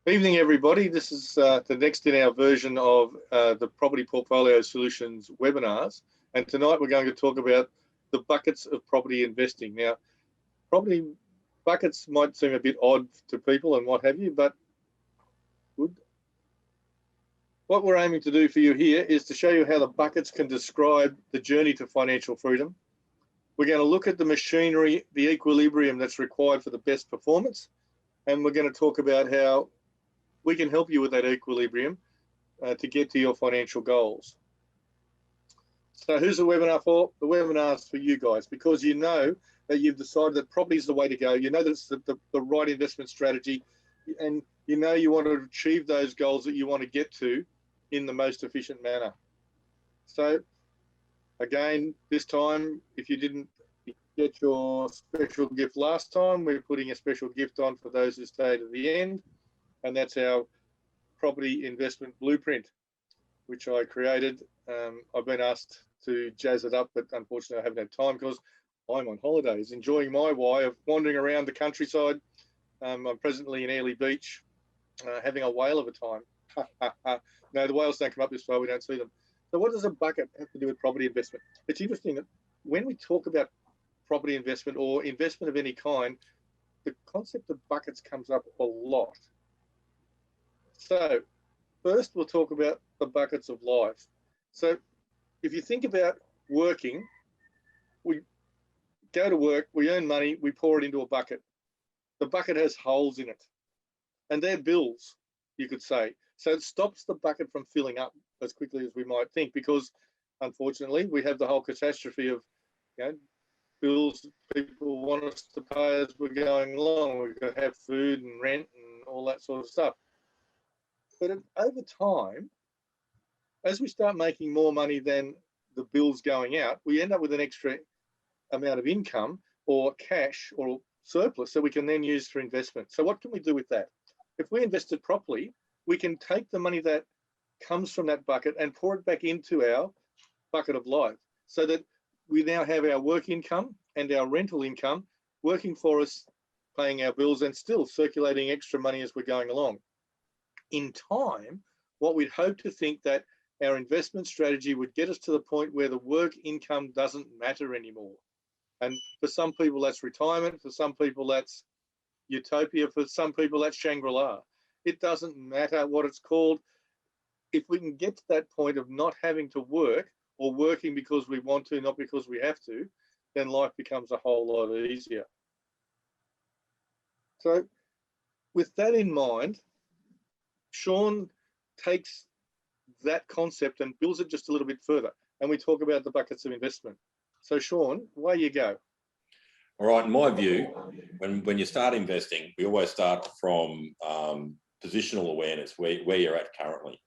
Evening, everybody. This is the next in our version of the Property Portfolio Solutions webinars. And tonight we're going to talk about the buckets of property investing. Now, property buckets might seem a bit odd to people and what have you, but good. What we're aiming to do for you here is to show you how the buckets can describe the journey to financial freedom. We're going to look at the machinery, the equilibrium that's required for the best performance. And we're going to talk about how we can help you with that equilibrium to get to your financial goals. So who's the webinar for? The webinar's for you guys, because you know that you've decided that property is the way to go. You know that it's the right investment strategy, and you know you want to achieve those goals that you want to get to in the most efficient manner. So again, this time, if you didn't get your special gift last time, we're putting a special gift on for those who stayed at the end. And that's our property investment blueprint, which I created. I've been asked to jazz it up, but unfortunately I haven't had time because I'm on holidays, enjoying my way of wandering around the countryside. I'm presently in Airlie Beach, having a whale of a time. No, the whales don't come up this far, we don't see them. So what does a bucket have to do with property investment? It's interesting that when we talk about property investment or investment of any kind, the concept of buckets comes up a lot. So first we'll talk about the buckets of life. So if you think about working, we go to work, we earn money, we pour it into a bucket. The bucket has holes in it, and they're bills, you could say. So it stops the bucket from filling up as quickly as we might think, because unfortunately we have the whole catastrophe of, bills people want us to pay as we're going along. We've got to have food and rent and all that sort of stuff. But over time, as we start making more money than the bills going out, we end up with an extra amount of income or cash or surplus that we can then use for investment. So what can we do with that? If we invest it properly, we can take the money that comes from that bucket and pour it back into our bucket of life, so that we now have our work income and our rental income working for us, paying our bills and still circulating extra money as we're going along. In time, what we'd hope to think that our investment strategy would get us to the point where the work income doesn't matter anymore. And for some people, that's retirement. For some people, that's utopia. For some people, that's Shangri-La. It doesn't matter what it's called. If we can get to that point of not having to work, or working because we want to, not because we have to, then life becomes a whole lot easier. So with that in mind, Shaun takes that concept and builds it just a little bit further, and we talk about the buckets of investment. So Shaun, away you go. All right, in my view, when you start investing, we always start from positional awareness, where you're at currently.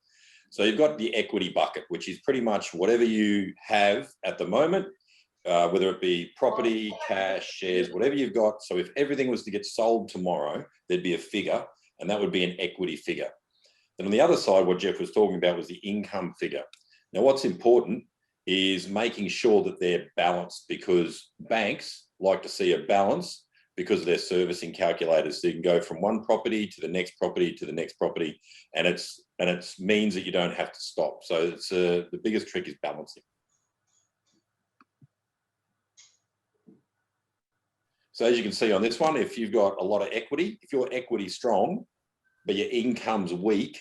So you've got the equity bucket, which is pretty much whatever you have at the moment, whether it be property, cash, shares, whatever you've got. So if everything was to get sold tomorrow, there'd be a figure, and that would be an equity figure. And on the other side, what Jeff was talking about was the income figure. Now, what's important is making sure that they're balanced, because banks like to see a balance because of their servicing calculators. So you can go from one property to the next property to the next property, and it means that you don't have to stop. So it's the biggest trick is balancing. So as you can see on this one, if you've got a lot of equity, if your equity's strong, but your income's weak,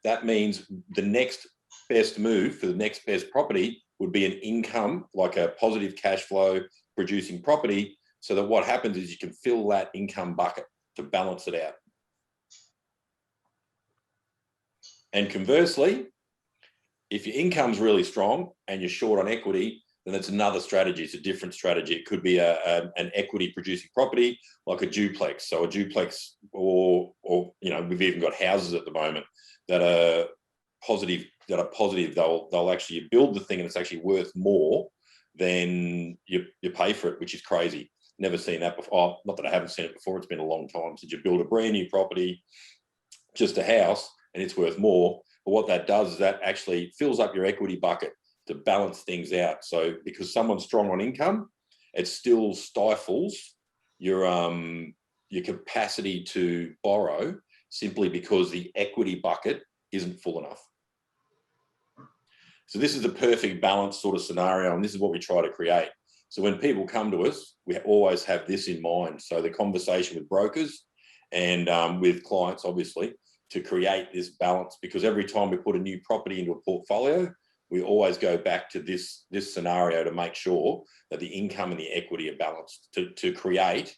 that means the next best move for the next best property would be an income, like a positive cash flow producing property, so that what happens is you can fill that income bucket to balance it out. And conversely, if your income's really strong and you're short on equity, then it's another strategy. It's a different strategy. It could be an equity producing property, like a duplex. So a duplex, or we've even got houses at the moment that are positive. They'll actually build the thing and it's actually worth more than you pay for it, which is crazy. Never seen that before. Not that I haven't seen it before. It's been a long time since you build a brand new property, just a house, and it's worth more. But what that does is that actually fills up your equity bucket to balance things out. So because someone's strong on income, it still stifles your capacity to borrow simply because the equity bucket isn't full enough. So this is the perfect balance sort of scenario, and this is what we try to create. So when people come to us, we always have this in mind. So the conversation with brokers and with clients, obviously, to create this balance, because every time we put a new property into a portfolio, we always go back to this scenario to make sure that the income and the equity are balanced, to create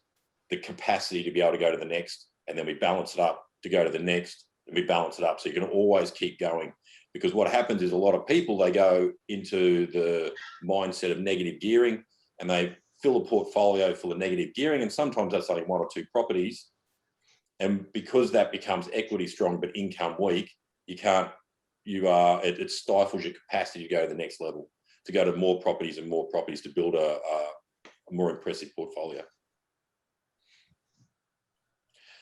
the capacity to be able to go to the next, and then we balance it up to go to the next, and we balance it up. So you can always keep going. Because what happens is a lot of people, they go into the mindset of negative gearing and they fill a portfolio full of negative gearing, and sometimes that's only 1 or 2 properties. And because that becomes equity strong but income weak, it stifles your capacity to go to the next level, to go to more properties and more properties, to build a more impressive portfolio.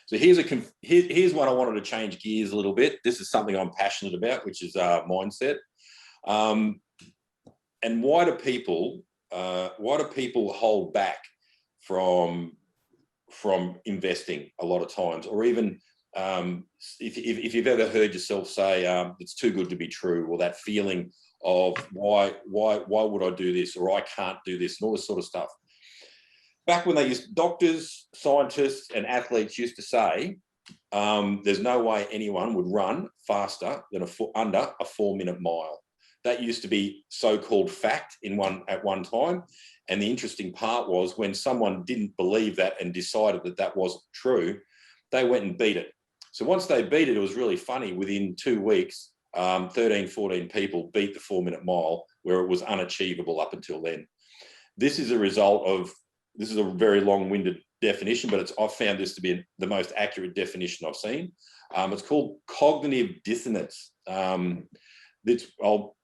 So here's one I wanted to change gears a little bit. This is something I'm passionate about, which is mindset. And why do people hold back from investing a lot of times? Or even if you've ever heard yourself say it's too good to be true, or that feeling of why would I do this, or I can't do this, and all this sort of stuff. Back when doctors, scientists, and athletes used to say, there's no way anyone would run faster than under a 4-minute mile. That used to be so-called fact at one time. And the interesting part was, when someone didn't believe that and decided that that wasn't true, they went and beat it. So once they beat it, it was really funny. Within 2 weeks, 13, 14 people beat the 4-minute mile, where it was unachievable up until then. This is a result of, this is a very long-winded definition, but I've found this to be the most accurate definition I've seen. It's called cognitive dissonance. I'll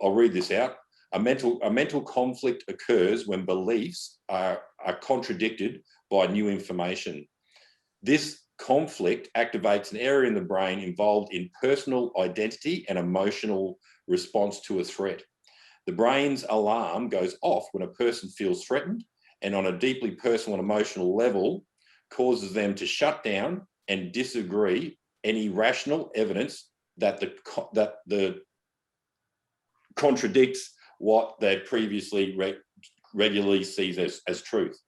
read this out. A mental conflict occurs when beliefs are contradicted by new information. This conflict activates an area in the brain involved in personal identity and emotional response to a threat. The brain's alarm goes off when a person feels threatened, and on a deeply personal and emotional level, causes them to shut down and disagree any rational evidence that contradicts what they previously regularly sees as truth.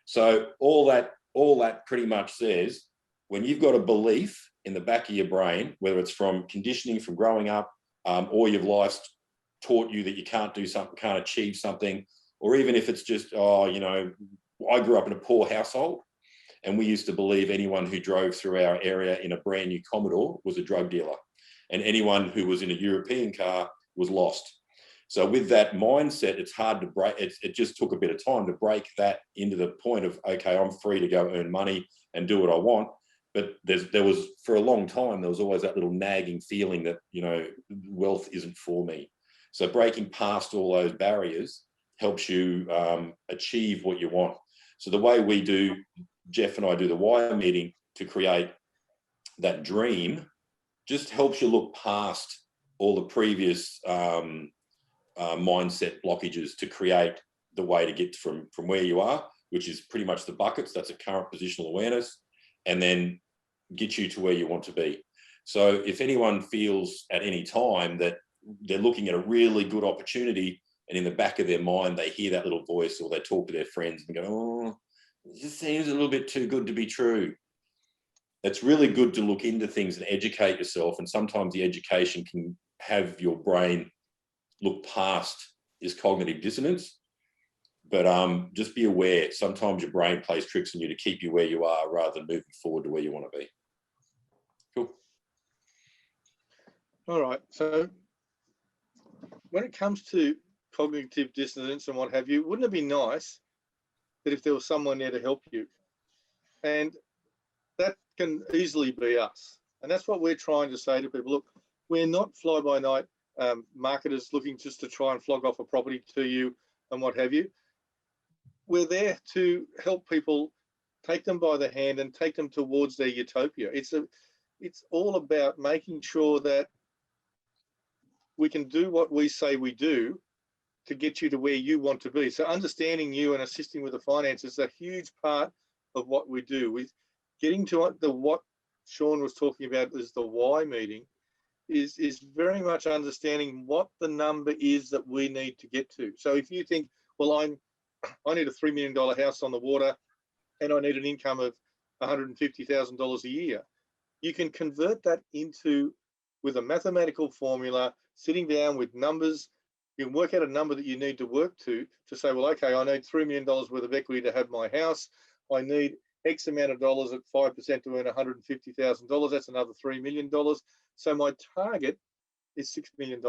So all that pretty much says, when you've got a belief in the back of your brain, whether it's from conditioning from growing up, or your life's taught you that you can't do something, can't achieve something, or even if it's just, I grew up in a poor household, and we used to believe anyone who drove through our area in a brand new Commodore was a drug dealer, and anyone who was in a European car was lost. So with that mindset, it's hard to break. It just took a bit of time to break that into the point of, okay, I'm free to go earn money and do what I want. But there was, for a long time, there was always that little nagging feeling that, wealth isn't for me. So breaking past all those barriers helps you achieve what you want. So the way we do, Jeff and I do the wire meeting to create that dream, just helps you look past all the previous mindset blockages to create the way to get from where you are, which is pretty much the buckets. That's a current positional awareness, and then get you to where you want to be. So if anyone feels at any time that they're looking at a really good opportunity, and in the back of their mind, they hear that little voice, or they talk to their friends and go, oh, this seems a little bit too good to be true. It's really good to look into things and educate yourself. And sometimes the education can have your brain look past this cognitive dissonance. But just be aware, sometimes your brain plays tricks on you to keep you where you are rather than moving forward to where you want to be. Cool. All right. So when it comes to cognitive dissonance and what have you, wouldn't it be nice that if there was someone there to help you? And that can easily be us. And that's what we're trying to say to people. Look, we're not fly-by-night marketers looking just to try and flog off a property to you and what have you. We're there to help people, take them by the hand and take them towards their utopia. It's all about making sure that we can do what we say we do to get you to where you want to be. So understanding you and assisting with the finances is a huge part of what we do. With getting to the what Shaun was talking about is the why meeting, is very much understanding what the number is that we need to get to. So if you think, well, I need a $3 million house on the water and I need an income of $150,000 a year, you can convert that into, with a mathematical formula, sitting down with numbers, you can work out a number that you need to work to say, well, okay, I need $3 million worth of equity to have my house. I need X amount of dollars at 5% to earn $150,000. That's another $3 million. So my target is $6 million.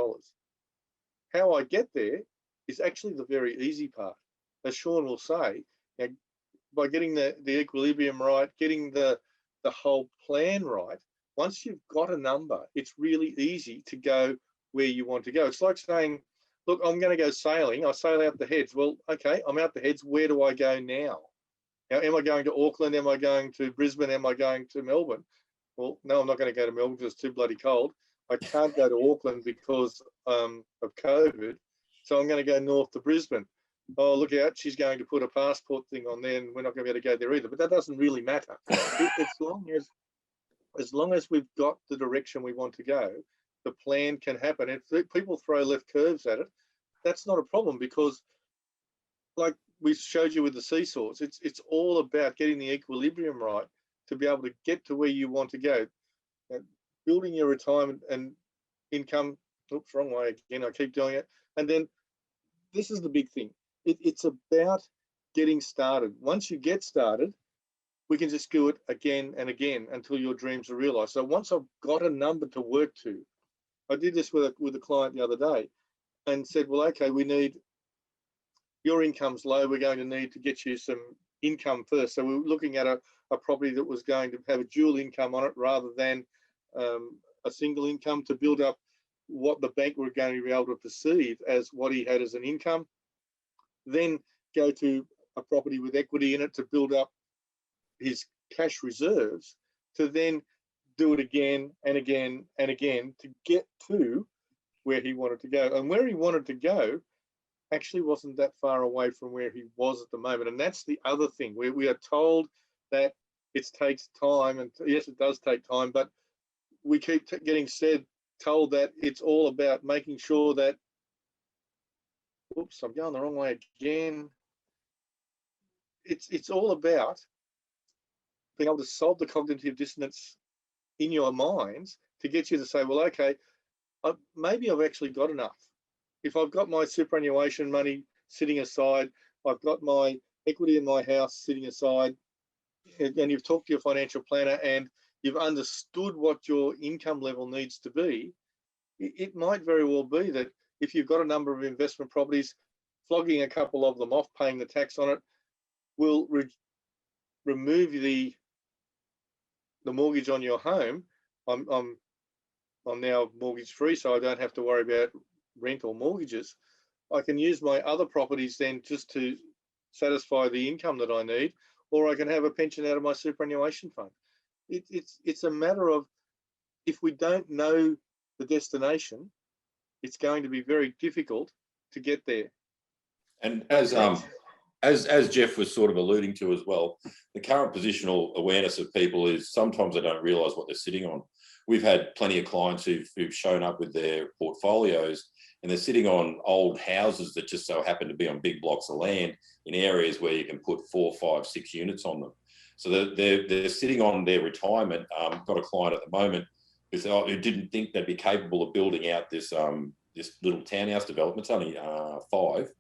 How I get there is actually the very easy part. As Shaun will say, you know, by getting the equilibrium right, getting the whole plan right, once you've got a number, it's really easy to go where you want to go. It's like saying, look, I'm going to go sailing. I sail out the heads. Well, okay, I'm out the heads. Where do I go now? Now, am I going to Auckland? Am I going to Brisbane? Am I going to Melbourne? Well, no, I'm not going to go to Melbourne because it's too bloody cold. I can't go to Auckland because of COVID. So I'm going to go north to Brisbane. Oh, look out, she's going to put a passport thing on there and we're not going to be able to go there either. But that doesn't really matter. As long as we've got the direction we want to go, the plan can happen. If people throw left curves at it, that's not a problem, because like we showed you with the seesaws, it's all about getting the equilibrium right to be able to get to where you want to go. And building your retirement and income, oops, wrong way again, I keep doing it. And then this is the big thing. It's about getting started. Once you get started, we can just do it again and again until your dreams are realized. So once I've got a number to work to, I did this with a client the other day and said, well, okay, we need, your income's low, we're going to need to get you some income first. So we were looking at a property that was going to have a dual income on it rather than a single income, to build up what the bank were going to be able to perceive as what he had as an income. Then go to a property with equity in it to build up his cash reserves, to then do it again and again and again to get to where he wanted to go. And where he wanted to go actually wasn't that far away from where he was at the moment. And that's the other thing. We are told that it takes time, and yes, it does take time, but we keep getting told that it's all about making sure that, oops, I'm going the wrong way again. It's all about being able to solve the cognitive dissonance in your minds to get you to say, well, okay, maybe I've actually got enough. If I've got my superannuation money sitting aside, I've got my equity in my house sitting aside, and you've talked to your financial planner and you've understood what your income level needs to be, it might very well be that if you've got a number of investment properties, flogging a couple of them off, paying the tax on it, will remove the mortgage on your home. I'm now mortgage free, so I don't have to worry about rent or mortgages. I can use my other properties then just to satisfy the income that I need, or I can have a pension out of my superannuation fund. It's a matter of, if we don't know the destination, it's going to be very difficult to get there. And as Jeff was sort of alluding to as well, the current positional awareness of people is sometimes they don't realise what they're sitting on. We've had plenty of clients who've shown up with their portfolios and they're sitting on old houses that just so happen to be on big blocks of land in areas where you can put 4, 5, 6 units on them. So they're sitting on their retirement. Got a client at the moment who didn't think they'd be capable of building out this little townhouse development. It's only 5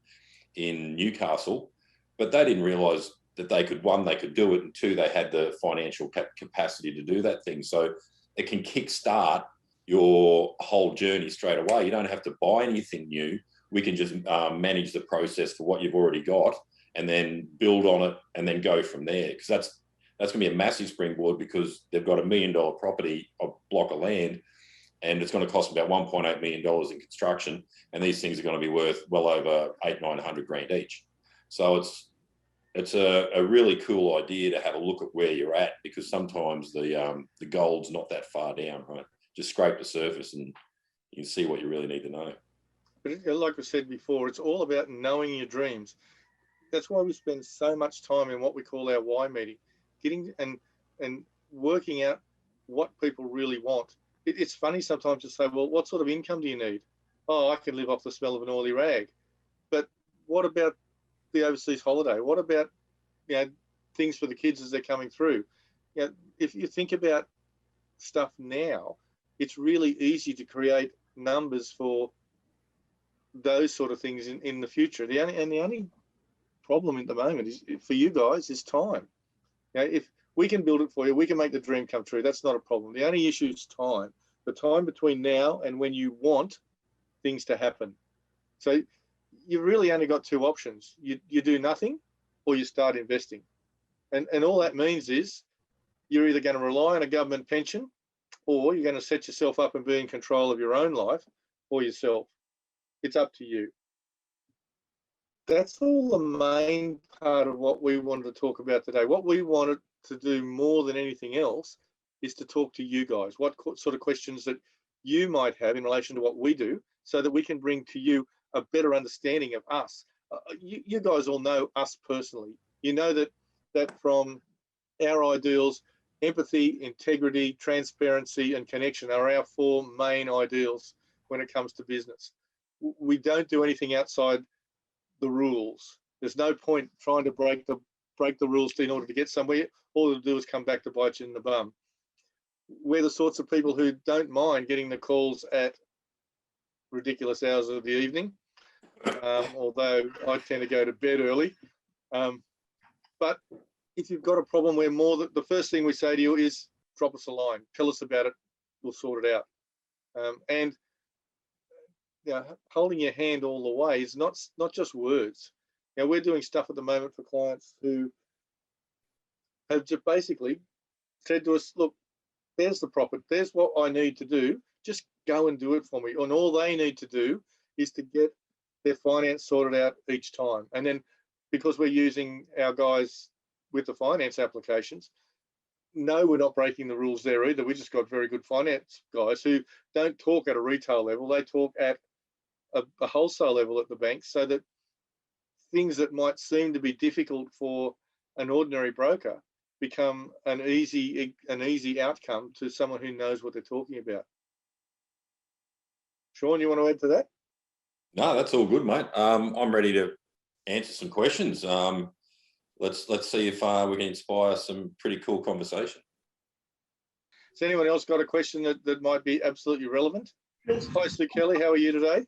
in Newcastle, but they didn't realise that they could do it, and 2, they had the financial capacity to do that thing. So it can kickstart your whole journey straight away. You don't have to buy anything new. We can just manage the process for what you've already got and then build on it and then go from there. Because that's going to be a massive springboard, because they've got $1 million property, a block of land, and it's going to cost about $1.8 million in construction. And these things are going to be worth well over 800-900 grand each. So it's a really cool idea to have a look at where you're at, because sometimes the gold's not that far down, right? Just scrape the surface and you can see what you really need to know. But like I said before, it's all about knowing your dreams. That's why we spend so much time in what we call our why meeting, getting and working out what people really want. It's funny sometimes to say, well, what sort of income do you need? Oh, I can live off the smell of an oily rag. But what about the overseas holiday? What about, you know, things for the kids as they're coming through? You know, if you think about stuff now, it's really easy to create numbers for those sort of things in the future. The only problem at the moment is for you guys is time. You know, if we can build it for you, we can make the dream come true. That's not a problem. The only issue is time. The time between now and when you want things to happen. So you've really only got two options. You do nothing or you start investing. And all that means is you're either going to rely on a government pension or you're going to set yourself up and be in control of your own life or yourself. It's up to you. That's all the main part of what we wanted to talk about today. What we wanted to do more than anything else is to talk to you guys. What sort of questions that you might have in relation to what we do so that we can bring to you a better understanding of us. You guys all know us personally. You know that from our ideals, empathy, integrity, transparency, and connection are our four main ideals when it comes to business. We don't do anything outside the rules. There's no point trying to break the rules in order to get somewhere. All it'll do is come back to bite you in the bum. We're the sorts of people who don't mind getting the calls at ridiculous hours of the evening, although I tend to go to bed early. But if you've got a problem where the first thing we say to you is drop us a line, tell us about it, we'll sort it out. And you know, holding your hand all the way is not just words. Now, we're doing stuff at the moment for clients who have just basically said to us, look, there's the profit, there's what I need to do, just go and do it for me. And all they need to do is to get their finance sorted out each time. And then because we're using our guys with the finance applications, no, we're not breaking the rules there either. We just got very good finance guys who don't talk at a retail level, they talk at a wholesale level at the bank, so that things that might seem to be difficult for an ordinary broker become an easy outcome to someone who knows what they're talking about. Shaun, you want to add to that? No, that's all good, mate. I'm ready to answer some questions. Let's see if we can inspire some pretty cool conversation. Has anyone else got a question that might be absolutely relevant? Hi, Sue Kelly. How are you today?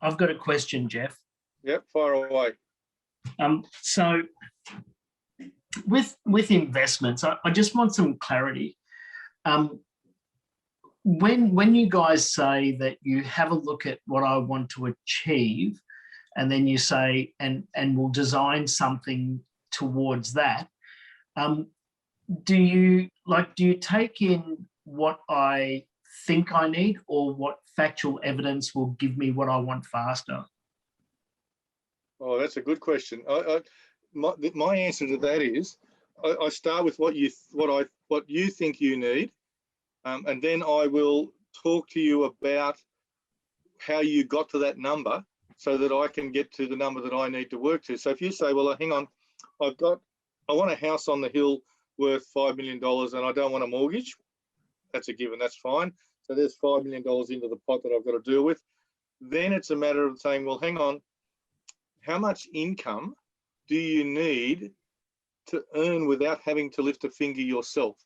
I've got a question, Jeff. Yep, fire away. So with investments, I just want some clarity. When you guys say that you have a look at what I want to achieve, and then you say, and we'll design something towards that, do you take in what I think I need, or what factual evidence will give me what I want faster? Oh, that's a good question. My answer to that is, I start with what you think you need, and then I will talk to you about how you got to that number, so that I can get to the number that I need to work to. So if you say, well, hang on, I want a house on the hill worth $5 million, and I don't want a mortgage, that's a given, that's fine. So there's $5 million into the pot that I've got to deal with. Then it's a matter of saying, well, hang on, how much income do you need to earn without having to lift a finger yourself?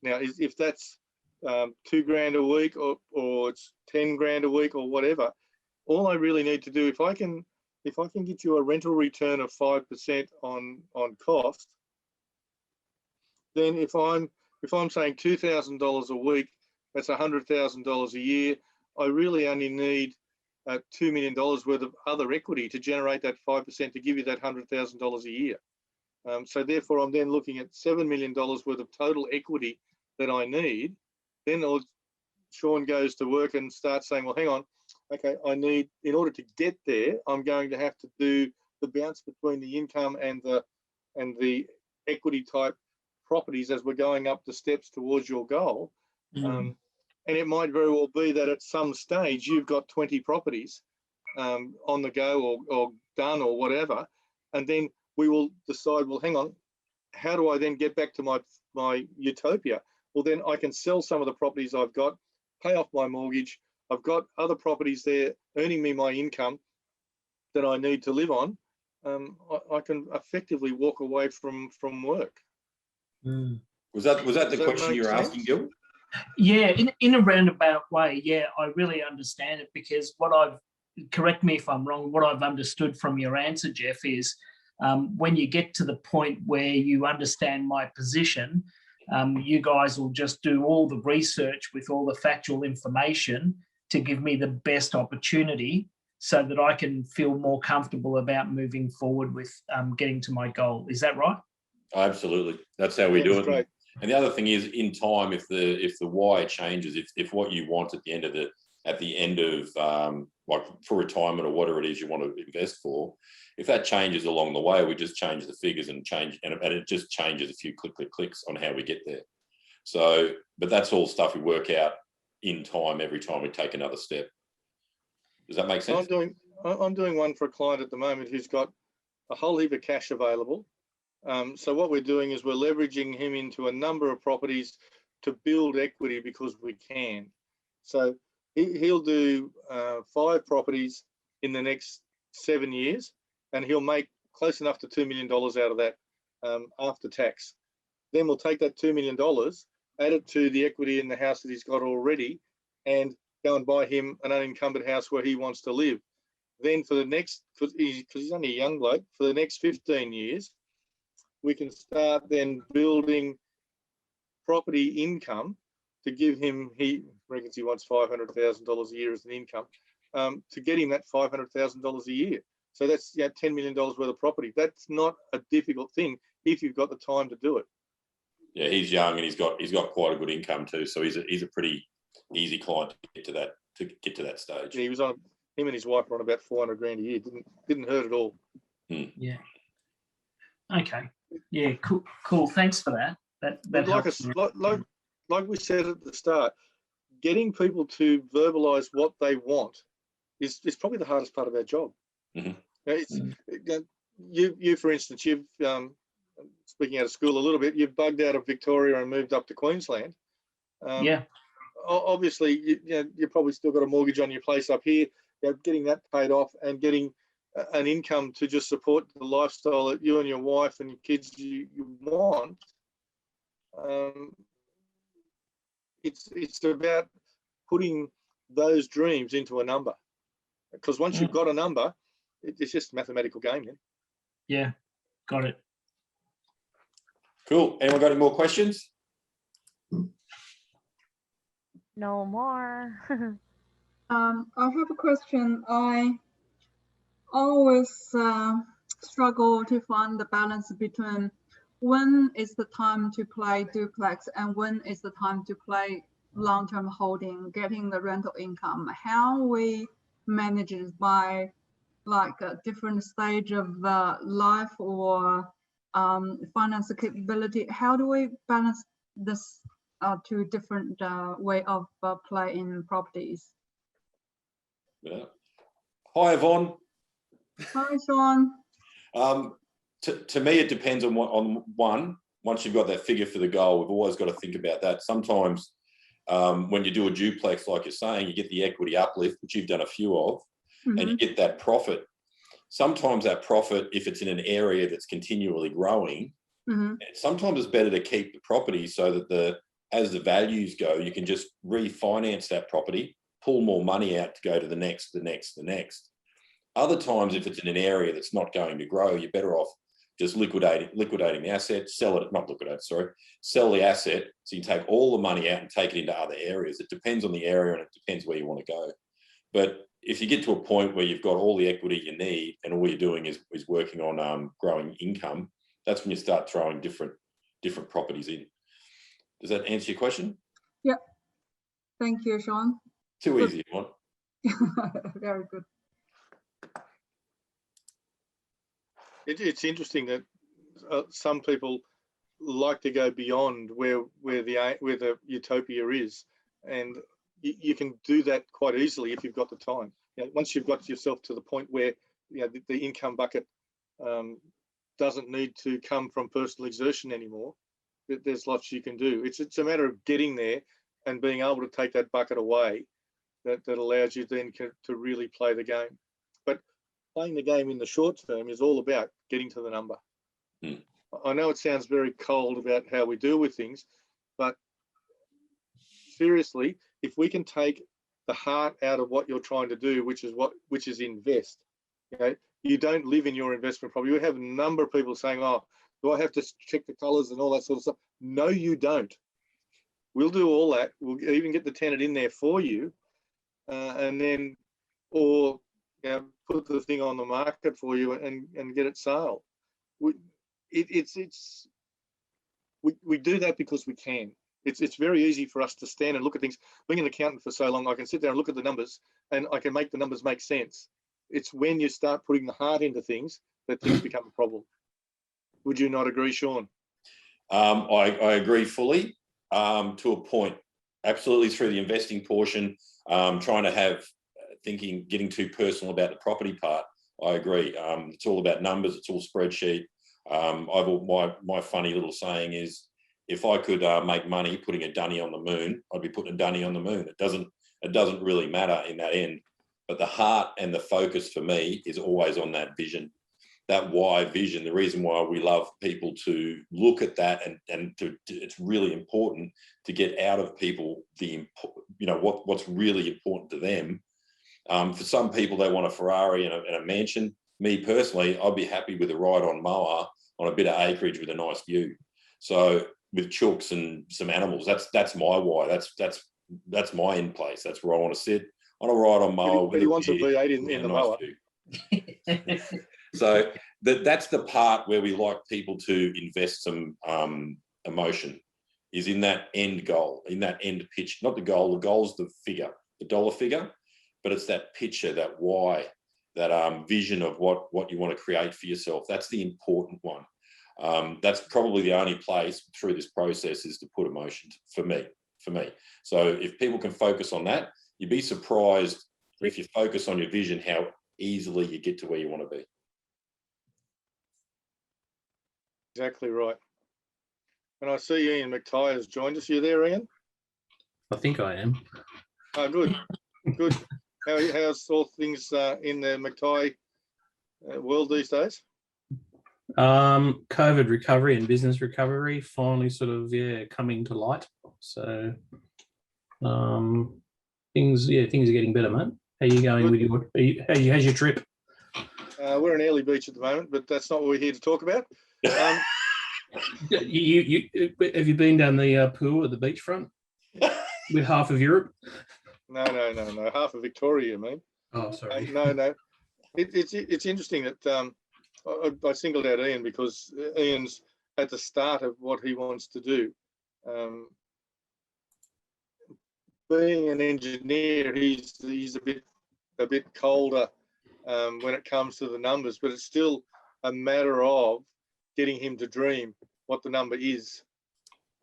Now, if that's $2,000 a week, or it's 10 grand a week, or whatever, all I really need to do, if I can get you a rental return of 5% on cost, then if I'm saying $2,000 a week, that's $100,000 a year. I really only need $2 million worth of other equity to generate that 5% to give you that $100,000 a year. So therefore, I'm then looking at $7 million worth of total equity that I need. Then Shaun goes to work and starts saying, well, hang on, okay, in order to get there, I'm going to have to do the bounce between the income and the equity type properties as we're going up the steps towards your goal. And it might very well be that at some stage you've got 20 properties on the go, or done, or whatever, and then we will decide, well, hang on, how do I then get back to my utopia? Well, then I can sell some of the properties I've got, pay off my mortgage. I've got other properties there earning me my income that I need to live on. I can effectively walk away from work. Was that the question you were asking, Gil? Yeah, in a roundabout way. Yeah, I really understand it, because correct me if I'm wrong, what I've understood from your answer, Jeff, is when you get to the point where you understand my position, you guys will just do all the research with all the factual information to give me the best opportunity so that I can feel more comfortable about moving forward with getting to my goal. Is that right? Absolutely. That's how we do it. Great. And the other thing is, in time, if the why changes, if what you want at the end of like for retirement or whatever it is you want to invest for, if that changes along the way, we just change the figures and it just changes a few clicks on how we get there. So, but that's all stuff we work out in time every time we take another step. Does that make sense? I'm doing one for a client at the moment who's got a whole heap of cash available. So what we're doing is we're leveraging him into a number of properties to build equity because we can. So he'll do 5 properties in the next 7 years, and he'll make close enough to $2 million out of that after tax. Then we'll take that $2 million, add it to the equity in the house that he's got already, and go and buy him an unencumbered house where he wants to live. Then for the next, because he's only a young bloke, for the next 15 years, we can start then building property income to give him, he reckons he wants $500,000 a year as an income, to get him that $500,000 a year. So that's $10 million worth of property. That's not a difficult thing if you've got the time to do it. Yeah, he's young and he's got quite a good income too. So he's a pretty easy client to get to that stage. Yeah, him and his wife were on about 400 grand a year. Didn't hurt at all. Yeah. Okay. Yeah. Cool. Thanks for that. That helps. Like we said at the start, getting people to verbalise what they want is probably the hardest part of our job. Mm-hmm. You, for instance, you've speaking out of school a little bit, you've bugged out of Victoria and moved up to Queensland. Yeah. Obviously, you've probably still got a mortgage on your place up here. Getting that paid off and getting an income to just support the lifestyle that you and your wife and your kids you want. It's about putting those dreams into a number, because once you've got a number, it's just a mathematical game then. Yeah, got it. Cool. Anyone got any more questions? No more. I have a question. I always struggle to find the balance between when is the time to play duplex and when is the time to play long-term holding, getting the rental income. How we manage it by like a different stage of life or financial capability. How do we balance this two different way of playing properties? Yeah. Hi, Yvonne. Hi, Shaun. To me, it depends on one. Once you've got that figure for the goal, we've always got to think about that. Sometimes when you do a duplex, like you're saying, you get the equity uplift, which you've done a few of, and you get that profit. Sometimes that profit, if it's in an area that's continually growing, sometimes it's better to keep the property so that as the values go, you can just refinance that property, pull more money out to go to the next. Other times, if it's in an area that's not going to grow, you're better off just liquidating the asset, sell the asset, so you take all the money out and take it into other areas. It depends on the area and it depends where you want to go. But if you get to a point where you've got all the equity you need and all you're doing is working on growing income, that's when you start throwing different properties in. Does that answer your question? Yeah. Thank you, Shaun. Too easy, one. Very good. It's interesting that some people like to go beyond where the utopia is, and you can do that quite easily if you've got the time. Once you've got yourself to the point where the income bucket doesn't need to come from personal exertion anymore. There's lots you can do. It's a matter of getting there and being able to take that bucket away that allows you then to really play the game. But playing the game in the short term is all about getting to the number. I know it sounds very cold about how we deal with things, but seriously, if we can take the heart out of what you're trying to do, which is invest. You don't live in your investment property. We have a number of people saying, "Oh, do I have to check the colours and all that sort of stuff?" No, you don't. We'll do all that. We'll even get the tenant in there for you, and then, or put the thing on the market for you and get it sold. We do that because we can. It's very easy for us to stand and look at things. Being an accountant for so long, I can sit there and look at the numbers and I can make the numbers make sense. It's when you start putting the heart into things that things become a problem. Would you not agree, Shaun? I agree fully to a point. Absolutely, through the investing portion, trying to have getting too personal about the property part. I agree. It's all about numbers. It's all spreadsheet. My funny little saying is, if I could make money putting a dunny on the moon, I'd be putting a dunny on the moon. It doesn't really matter in that end. But the heart and the focus for me is always on that vision, that why vision. The reason why we love people to look at that and it's really important to get out of people what's really important to them. For some people, they want a Ferrari and a mansion. Me personally, I'd be happy with a ride-on mower on a bit of acreage with a nice view. So with chooks and some animals, that's my why. That's my in place. That's where I want to sit on a ride-on mower. But he wants a V8 in the mower. So that's the part where we like people to invest some emotion, is in that end goal, in that end pitch. Not the goal. The goal's the figure, the dollar figure, but it's that picture, that why, that vision of what you want to create for yourself. That's the important one. That's probably the only place through this process is to put emotion for me. So if people can focus on that, you'd be surprised if you focus on your vision, how easily you get to where you want to be. Exactly right. And I see Ian McTighe has joined us. You there, Ian? I think I am. Oh, good. Good. How's all things in the McTighe world these days? COVID recovery and business recovery finally sort of coming to light. So things are getting better, mate. How are you going with how's your trip? We're in Airlie Beach at the moment, but that's not what we're here to talk about. You have you been down the pool at the beachfront with half of Europe? No. Half of Victoria, you mean? Oh, sorry. No. It's interesting that I singled out Ian because Ian's at the start of what he wants to do. Being an engineer, he's a bit colder when it comes to the numbers, but it's still a matter of getting him to dream what the number is.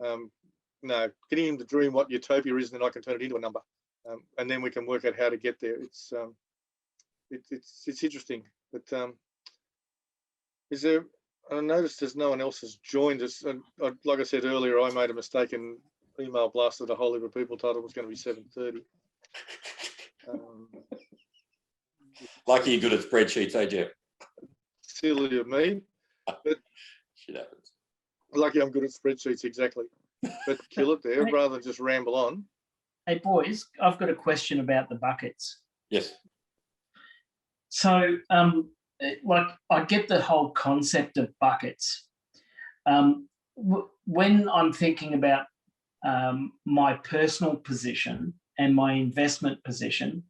Getting him to dream what utopia is, and then I can turn it into a number, and then we can work out how to get there. It's interesting, but is there? I noticed there's no one else has joined us, and like I said earlier, I made a mistake and email blasted a whole heap of people. Thought it was going to be 7:30. Lucky you're good at spreadsheets, eh, Jeff? Silly of me, but shit happens. Lucky I'm good at spreadsheets, exactly. But kill it there rather than just ramble on. Hey boys, I've got a question about the buckets. Yes. So, I get the whole concept of buckets. When I'm thinking about my personal position and my investment position,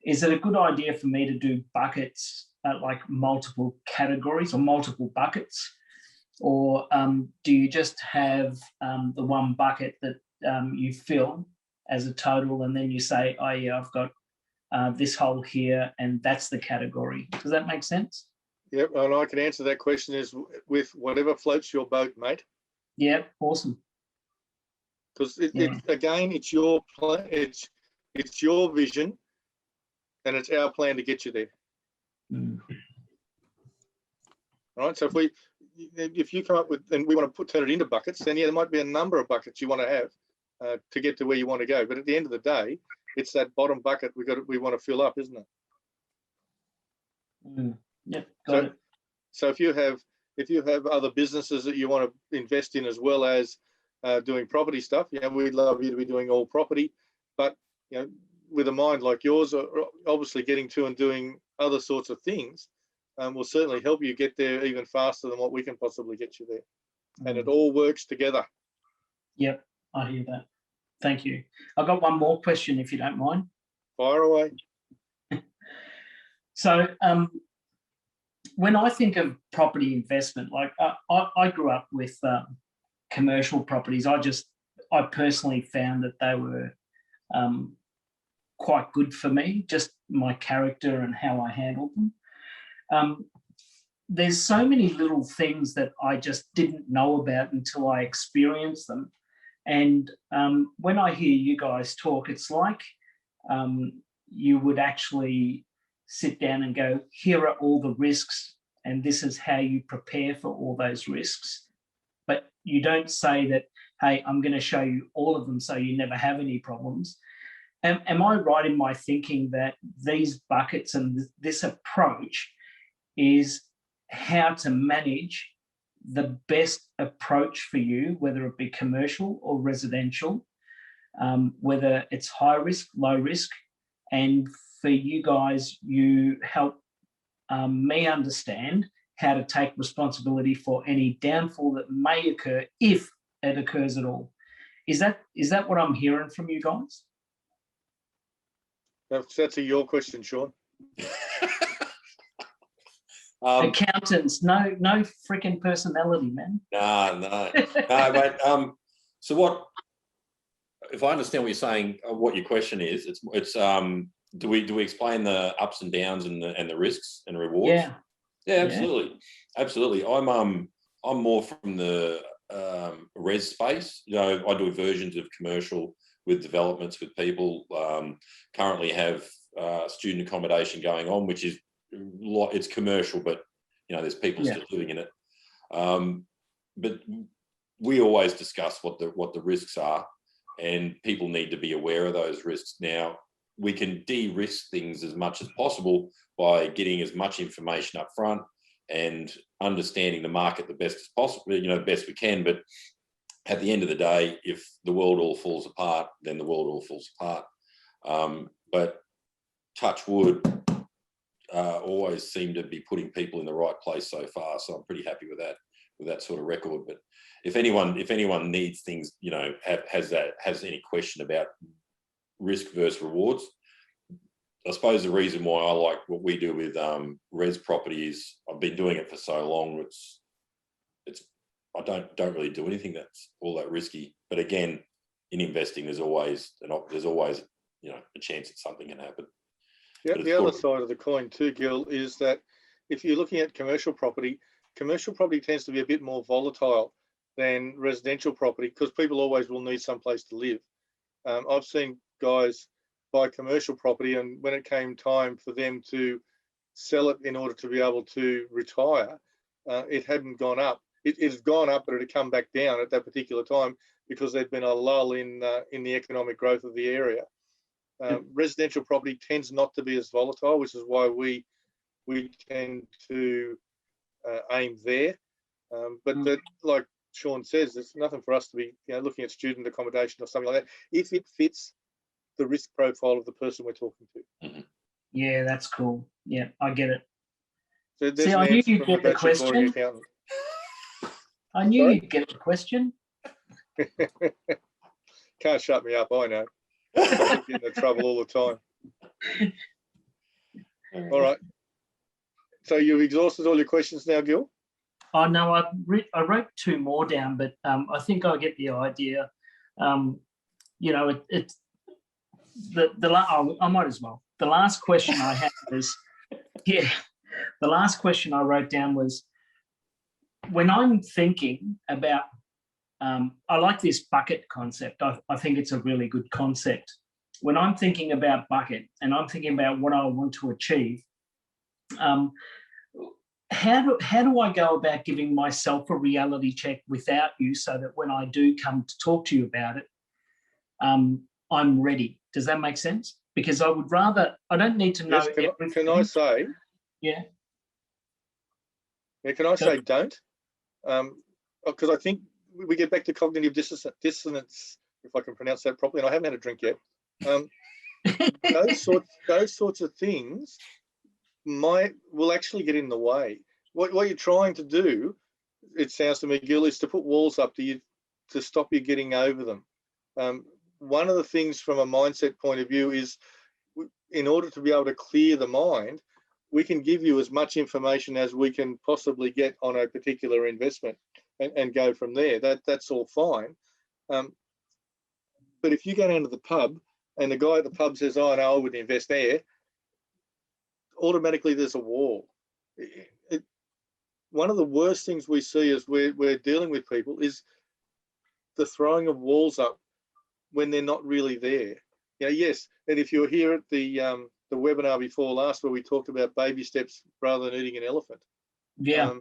is it a good idea for me to do buckets like multiple categories or multiple buckets? Or do you just have the one bucket that you fill as a total and then you say, oh yeah, I've got this hole here and that's the category? Does that make sense? Yep, and I can answer that question is with whatever floats your boat, mate. Yeah, awesome. Because again, it's your plan, it's your vision, and it's our plan to get you there. Mm. All right. So if you come up with, and we want to turn it into buckets, then yeah, there might be a number of buckets you want to have to get to where you want to go. But at the end of the day, it's that bottom bucket we want to fill up, isn't it? Yep, got it. So if you have other businesses that you want to invest in as well as doing property stuff, we'd love you to be doing all property, but with a mind like yours, obviously getting to and doing other sorts of things will certainly help you get there even faster than what we can possibly get you there. And it all works together. Yep, I hear that. Thank you. I've got one more question, if you don't mind. Fire away. So when I think of property investment, like I grew up with commercial properties. I personally found that they were quite good for me, just my character and how I handled them. There's so many little things that I just didn't know about until I experienced them. And when I hear you guys talk, it's like you would actually sit down and go, here are all the risks, and this is how you prepare for all those risks. But you don't say that, hey, I'm going to show you all of them so you never have any problems. Am I right in my thinking that these buckets and this approach is how to manage the best approach for you, whether it be commercial or residential, whether it's high risk, low risk, and for you guys, you help me understand how to take responsibility for any downfall that may occur if it occurs at all. Is that what I'm hearing from you guys? That's your question, Shaun. Accountants, no freaking personality, man. No, mate. So what? If I understand what you're saying, what your question is, it's do we explain the ups and downs and the risks and rewards? Yeah, absolutely. I'm more from the res space. I do versions of commercial with developments with people. Currently have student accommodation going on, which is it's commercial, but there's people still living in it. But we always discuss what the risks are, and people need to be aware of those risks. Now, we can de-risk things as much as possible by getting as much information up front and understanding the market the best as possible, best we can. But at the end of the day, if the world all falls apart, then the world all falls apart. But touch wood, always seem to be putting people in the right place so far. So I'm pretty happy with that sort of record. But if anyone needs things, has any question about risk versus rewards, I suppose the reason why I like what we do with res property is I've been doing it for so long. I don't really do anything that's all that risky. But again, in investing, there's always a chance that something can happen. Yeah, the other side of the coin too, Gil, is that if you're looking at commercial property tends to be a bit more volatile than residential property because people always will need some place to live. I've seen guys buy commercial property, and when it came time for them to sell it in order to be able to retire, it hadn't gone up. It had gone up, but it had come back down at that particular time because there'd been a lull in the economic growth of the area. Residential property tends not to be as volatile, which is why we tend to aim there. But like Shaun says, there's nothing for us to be looking at student accommodation or something like that if it fits the risk profile of the person we're talking to. Mm-hmm. Yeah, that's cool. Yeah, I get it. So see, I knew you'd get the question. I knew you'd get the question. Can't shut me up, I know. I get into trouble all the time. All right. So you've exhausted all your questions now, Gil? Oh no, I wrote two more down, but I think I get the idea. It's I might as well. The last question I had was, the last question I wrote down was, when I'm thinking about, I like this bucket concept. I think it's a really good concept. When I'm thinking about bucket and I'm thinking about what I want to achieve, how do I go about giving myself a reality check without you, so that when I do come to talk to you about it, I'm ready? Does that make sense? Because I would rather, I don't need to know everything. Can I say? Yeah. Yeah, can I say don't? Because I think we get back to cognitive dissonance, if I can pronounce that properly, and I haven't had a drink yet. Those sorts of things will actually get in the way. What you're trying to do, it sounds to me, Gil, is to put walls up to stop you getting over them. One of the things from a mindset point of view is, in order to be able to clear the mind, we can give you as much information as we can possibly get on a particular investment and go from there. That's all fine. But if you go down to the pub and the guy at the pub says, "Oh, no, I wouldn't invest there," automatically there's a wall. One of the worst things we see as we're dealing with people is the throwing of walls up when they're not really there. Yes, and if you were here at the webinar before last, where we talked about baby steps rather than eating an elephant. Yeah.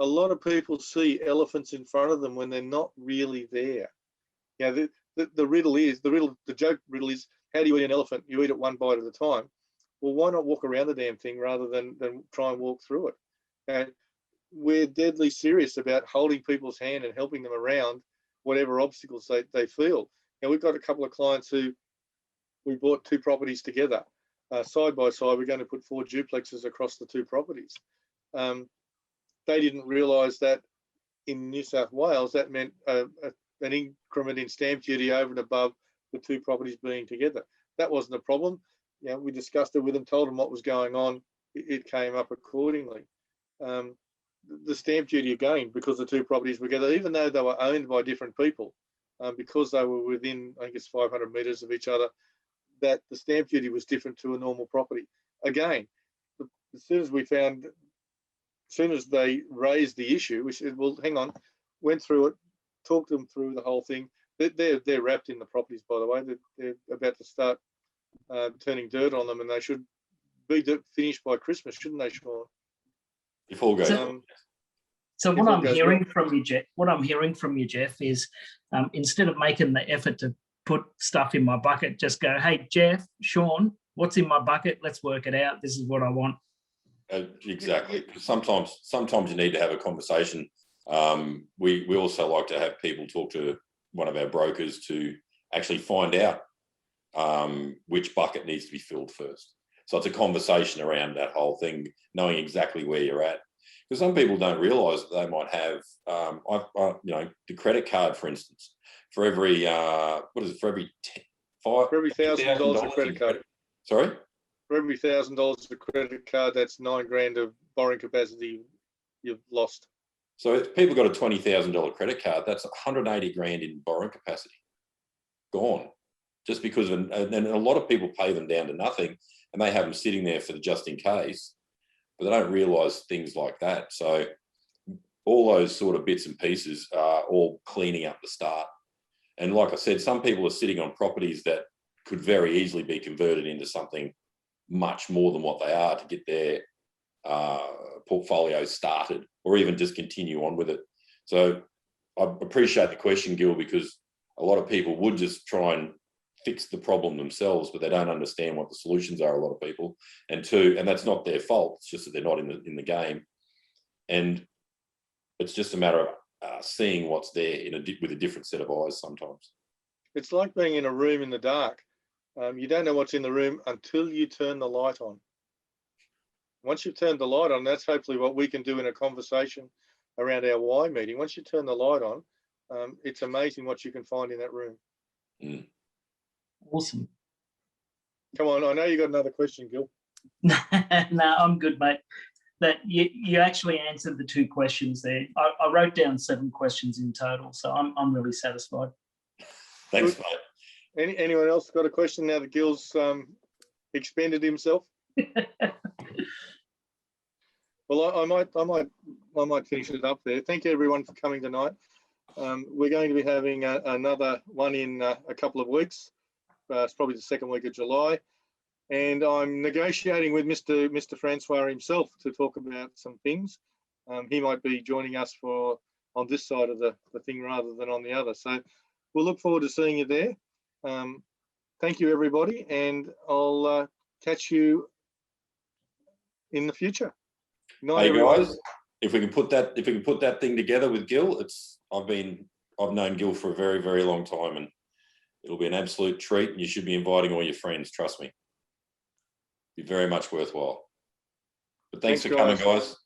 A lot of people see elephants in front of them when they're not really there. The joke riddle is, how do you eat an elephant? You eat it one bite at a time. Well, why not walk around the damn thing rather than try and walk through it? And we're deadly serious about holding people's hand and helping them around whatever obstacles they feel. Now, we've got a couple of clients who we bought 2 properties together. Side by side, we're going to put 4 duplexes across the 2 properties. They didn't realise that in New South Wales, that meant an increment in stamp duty over and above the 2 properties being together. That wasn't a problem. We discussed it with them, told them what was going on. It came up accordingly. The stamp duty, again, because the 2 properties were together, even though they were owned by different people, because they were within, I think it's 500 metres of each other, that the stamp duty was different to a normal property. Again, as soon as they raised the issue, we said, well, hang on, went through it, talked them through the whole thing. They're wrapped in the properties, by the way. They're about to start turning dirt on them, and they should be finished by Christmas, shouldn't they, Shaun? Before goes. So what I'm hearing from you, Jeff, is instead of making the effort to put stuff in my bucket, just go, hey, Jeff, Shaun, what's in my bucket? Let's work it out. This is what I want. Exactly. Sometimes you need to have a conversation. We also like to have people talk to one of our brokers to actually find out which bucket needs to be filled first. So it's a conversation around that whole thing, knowing exactly where you're at. Because some people don't realise that they might have, the credit card, for instance, for every for every $1,000 of credit card. Sorry. For every $1,000 of credit card, that's $9,000 of borrowing capacity you've lost. So if people got a $20,000 credit card, that's $180,000 in borrowing capacity gone, just because of, and a lot of people pay them down to nothing, and they have them sitting there for the just in case, but they don't realise things like that. So all those sort of bits and pieces are all cleaning up the start. And like I said, some people are sitting on properties that could very easily be converted into something much more than what they are to get their portfolio started, or even just continue on with it. So I appreciate the question, Gil, because a lot of people would just try and fix the problem themselves, but they don't understand what the solutions are, a lot of people. And that's not their fault. It's just that they're not in the game. And it's just a matter of seeing what's there with a different set of eyes sometimes. It's like being in a room in the dark. You don't know what's in the room until you turn the light on. Once you've turned the light on, that's hopefully what we can do in a conversation around our why meeting. Once you turn the light on, it's amazing what you can find in that room. Mm. Awesome. Come on, I know you got another question, Gil. No, I'm good, mate. That you actually answered the 2 questions there. I wrote down 7 questions in total, so I'm really satisfied. Thanks, mate. Anyone else got a question now that Gil's expended himself? Well, I might finish it up there. Thank you everyone for coming tonight. We're going to be having another one in a couple of weeks. It's probably the 2nd week of July. and I'm negotiating with Mr. Francois himself to talk about some things. He might be joining us on this side of the thing rather than on the other. So we'll look forward to seeing you there. Thank you, everybody, and I'll catch you in the future. Hey guys, if we can put that thing together with Gil, I've known Gil for a very, very long time, and it'll be an absolute treat, and you should be inviting all your friends, trust me. Be very much worthwhile. But thanks for coming, guys.